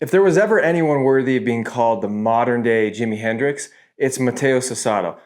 If there was ever anyone worthy of being called the modern day Jimi Hendrix, it's Mateus Asato.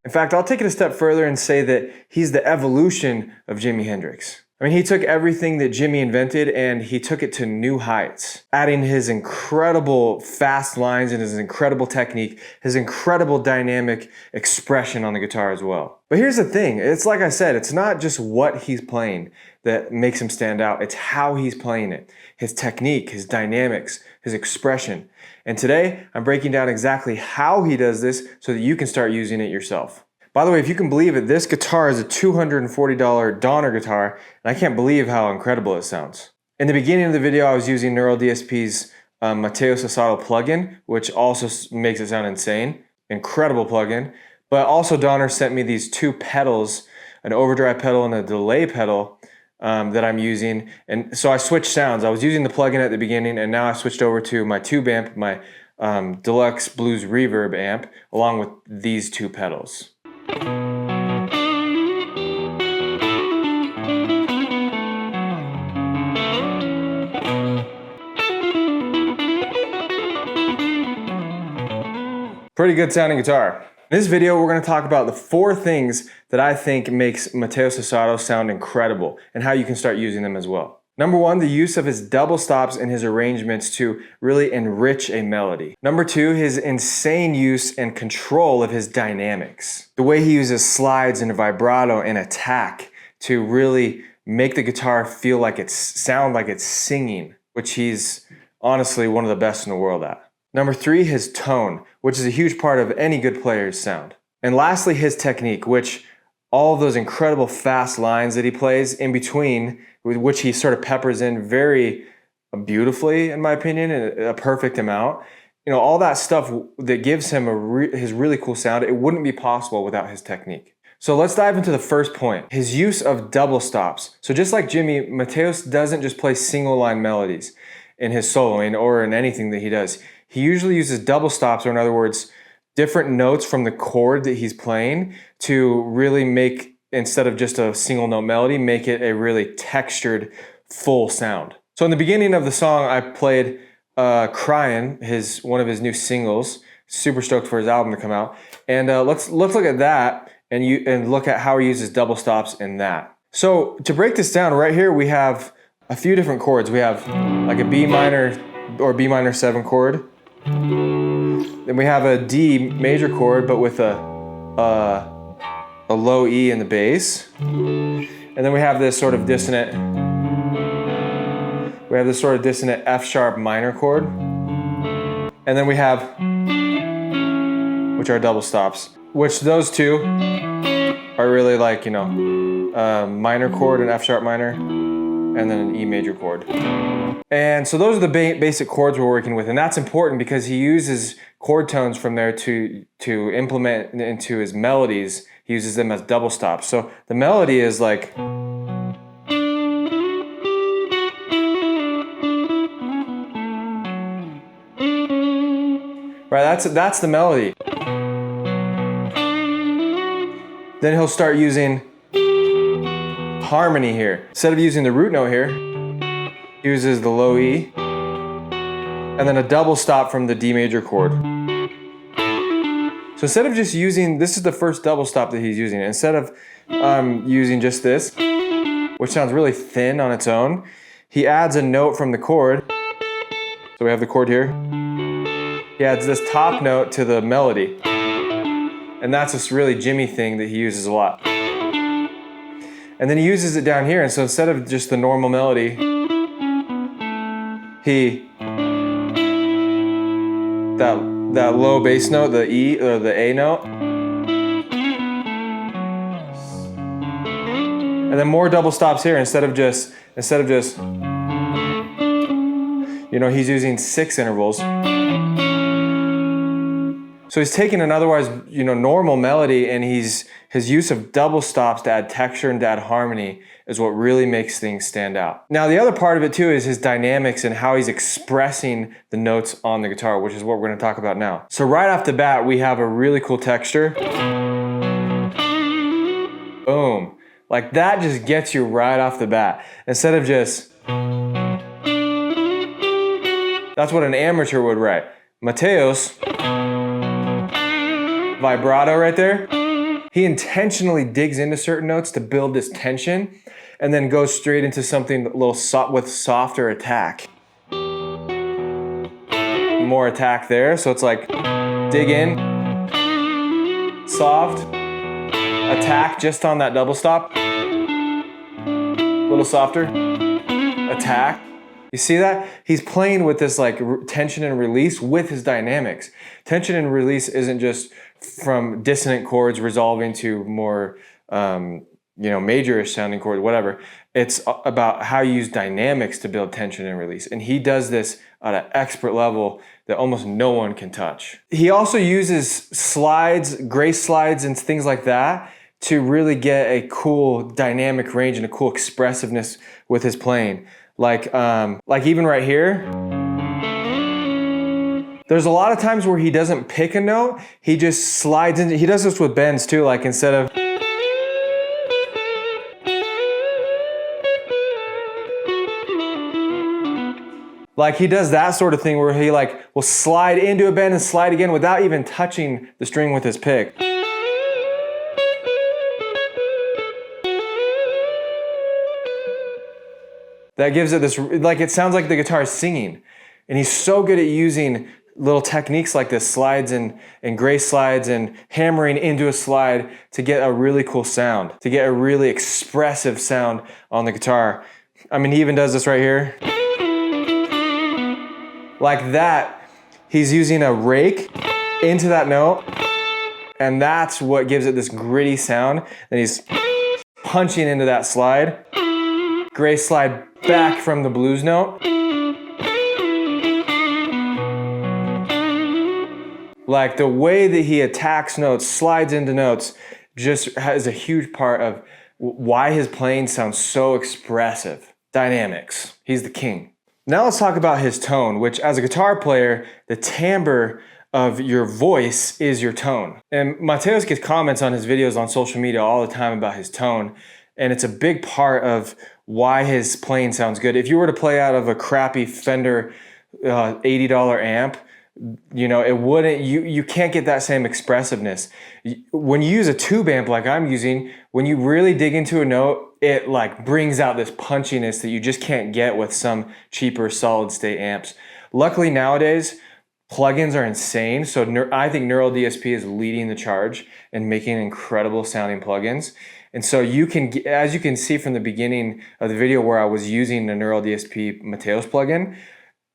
In fact, I'll take it a step further and say that he's the evolution of Jimi Hendrix. I mean, he took everything that Jimi invented and he took it to new heights, adding his incredible fast lines and his incredible technique, his incredible dynamic expression on the guitar as well. But here's the thing, it's like I said, it's not just what he's playing that makes him stand out, it's how he's playing it. His technique, his dynamics, his expression. And today, I'm breaking down exactly how he does this so that you can start using it yourself. By the way, if you can believe it, this guitar is a $240 Donner guitar, and I can't believe how incredible it sounds. In the beginning of the video, I was using Neural DSP's Mateus Asato plugin, which also makes it sound insane. Incredible plugin. But also Donner sent me these two pedals, an overdrive pedal and a delay pedal that I'm using. And so I switched sounds. I was using the plugin at the beginning, and now I switched over to my tube amp, my Deluxe Blues Reverb amp, along with these two pedals. Pretty good sounding guitar. In this video, we're going to talk about the 4 things that I think makes Mateus Asato sound incredible and how you can start using them as well. Number 1, the use of his double stops in his arrangements to really enrich a melody. Number 2, his insane use and control of his dynamics. The way he uses slides and vibrato and attack to really make the guitar feel like sound like it's singing, which he's honestly one of the best in the world at. Number 3, his tone, which is a huge part of any good player's sound. And lastly, his technique, which all of those incredible fast lines that he plays in between, with which he sort of peppers in very beautifully, in my opinion, in a perfect amount. You know, all that stuff that gives him his really cool sound, it wouldn't be possible without his technique. So let's dive into the first point, his use of double stops. So just like Jimi, Mateus doesn't just play single line melodies in his soloing or in anything that he does. He usually uses double stops, or in other words, different notes from the chord that he's playing to really make, instead of just a single note melody, make it a really textured, full sound. So in the beginning of the song, I played Cryin', one of his new singles. Super stoked for his album to come out. And let's look at that and look at how he uses double stops in that. So to break this down, right here we have a few different chords. We have like a B minor or B minor 7 chord. Then we have a D major chord, but with a low E in the bass. And then we have this sort of dissonant F sharp minor chord. And then we have, which are double stops, which those two are really like, you know, minor chord and F sharp minor, and then an E major chord. And so those are the basic chords we're working with, and that's important because he uses chord tones from there to implement into his melodies. He uses them as double stops. So the melody is like, right, that's the melody. Then he'll start using harmony here. Instead of using the root note here, he uses the low E, and then a double stop from the D major chord. So instead of just using, this is the first double stop that he's using. Instead of using just this, which sounds really thin on its own, he adds a note from the chord. So we have the chord here. He adds this top note to the melody. And that's this really Jimi thing that he uses a lot. And then he uses it down here, and so instead of just the normal melody, that low bass note, the E or the A note, and then more double stops here instead of just You know, he's using 6 intervals. So he's taking an otherwise, you know, normal melody, and his use of double stops to add texture and to add harmony is what really makes things stand out. Now, the other part of it too is his dynamics and how he's expressing the notes on the guitar, which is what we're gonna talk about now. So right off the bat, we have a really cool texture. Boom. Like that just gets you right off the bat. Instead of just, that's what an amateur would write. Mateus, vibrato right there. He intentionally digs into certain notes to build this tension and then goes straight into something a little with softer attack. More attack there, so it's like dig in, soft, attack just on that double stop, a little softer, attack. You see that? He's playing with this like tension and release with his dynamics. Tension and release isn't just from dissonant chords resolving to more, you know, major-ish sounding chords, whatever. It's about how you use dynamics to build tension and release. And he does this at an expert level that almost no one can touch. He also uses slides, grace slides and things like that to really get a cool dynamic range and a cool expressiveness with his playing. Like even right here, there's a lot of times where he doesn't pick a note, he just slides into, he does this with bends too, like instead of, like he does that sort of thing where he like will slide into a bend and slide again without even touching the string with his pick. That gives it this, like it sounds like the guitar is singing. And he's so good at using little techniques like this, slides and grace slides and hammering into a slide to get a really cool sound, to get a really expressive sound on the guitar. I mean, he even does this right here. Like that, he's using a rake into that note, and that's what gives it this gritty sound. And he's punching into that slide, grace slide back from the blues note. Like the way that he attacks notes, slides into notes, just has a huge part of why his playing sounds so expressive. Dynamics. He's the king. Now let's talk about his tone, which as a guitar player, the timbre of your voice is your tone. And Mateus gets comments on his videos on social media all the time about his tone. And it's a big part of why his playing sounds good. If you were to play out of a crappy Fender $80 amp, you know, it wouldn't, you can't get that same expressiveness. When you use a tube amp like I'm using, when you really dig into a note, it like brings out this punchiness that you just can't get with some cheaper solid state amps. Luckily nowadays, plugins are insane. So I think Neural DSP is leading the charge and making incredible sounding plugins. And so you can, as you can see from the beginning of the video where I was using the Neural DSP Mateus plugin,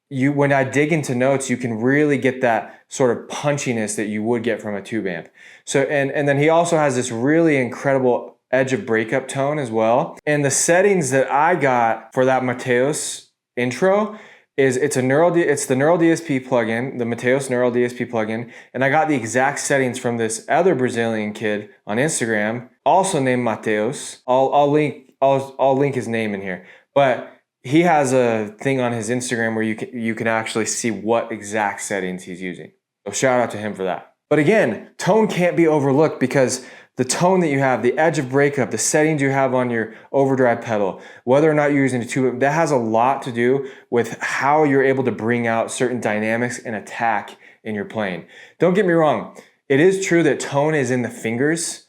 when I dig into notes, you can really get that sort of punchiness that you would get from a tube amp. So, and then he also has this really incredible edge of breakup tone as well. And the settings that I got for that Mateus intro is it's the Neural DSP plugin, the Mateus Neural DSP plugin, and I got the exact settings from this other Brazilian kid on Instagram, also named Mateus. I'll link his name in here, but he has a thing on his Instagram where you can actually see what exact settings he's using. So shout out to him for that. But again, tone can't be overlooked because the tone that you have, the edge of breakup, the settings you have on your overdrive pedal, whether or not you're using a tube, that has a lot to do with how you're able to bring out certain dynamics and attack in your playing. Don't get me wrong. It is true that tone is in the fingers.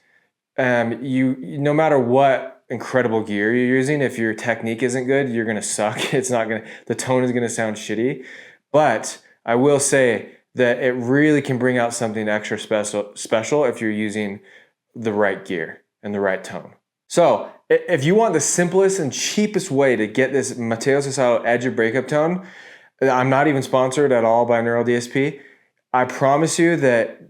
No matter what incredible gear you're using, if your technique isn't good, you're gonna suck. The tone is gonna sound shitty. But I will say that it really can bring out something extra special if you're using the right gear and the right tone. So if you want the simplest and cheapest way to get this Mateus Asato edge of breakup tone, I'm not even sponsored at all by Neural DSP. I promise you that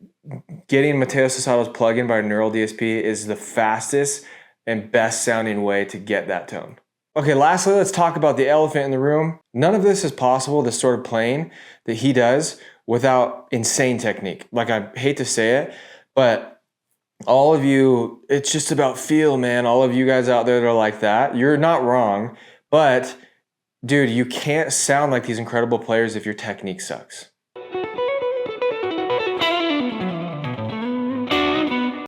getting Mateus Asato's plugin by Neural DSP is the fastest and best sounding way to get that tone. Okay, lastly, let's talk about the elephant in the room. None of this is possible, this sort of playing that he does, without insane technique. Like, I hate to say it, but all of you, it's just about feel, man. All of you guys out there that are like that, you're not wrong, but dude, you can't sound like these incredible players if your technique sucks.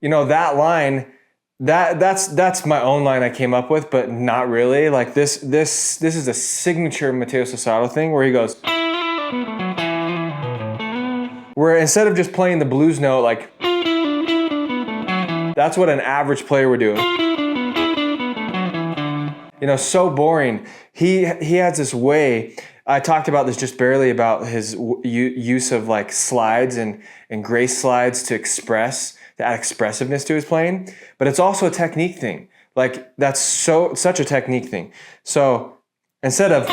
You know, that line, that's my own line I came up with, but not really. Like this is a signature Mateus Asato thing where he goes, where instead of just playing the blues note, like that's what an average player would do. You know, so boring. He has this way. I talked about this just barely about his use of like slides and grace slides to add expressiveness to his playing, but it's also a technique thing. Like that's such a technique thing. So instead of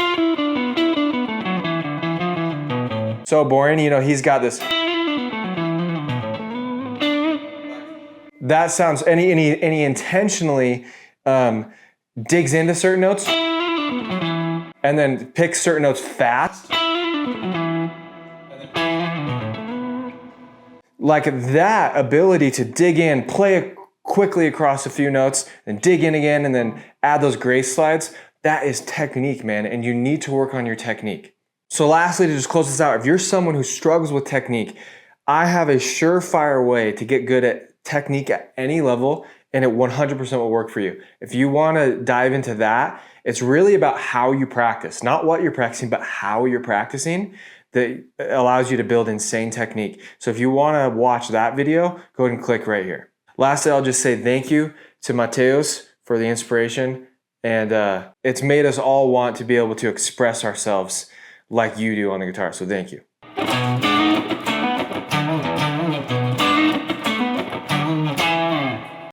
so boring, you know, he's got this. That sounds, and he intentionally digs into certain notes and then picks certain notes fast. Like that ability to dig in, play quickly across a few notes, and dig in again, and then add those grace slides, that is technique, man, and you need to work on your technique. So lastly, to just close this out, if you're someone who struggles with technique, I have a surefire way to get good at technique at any level, and it 100% will work for you. If you want to dive into that, it's really about how you practice, not what you're practicing, but how you're practicing, that allows you to build insane technique. So if you want to watch that video, go ahead and click right here. Lastly, I'll just say thank you to Mateus for the inspiration, and it's made us all want to be able to express ourselves like you do on the guitar, so thank you.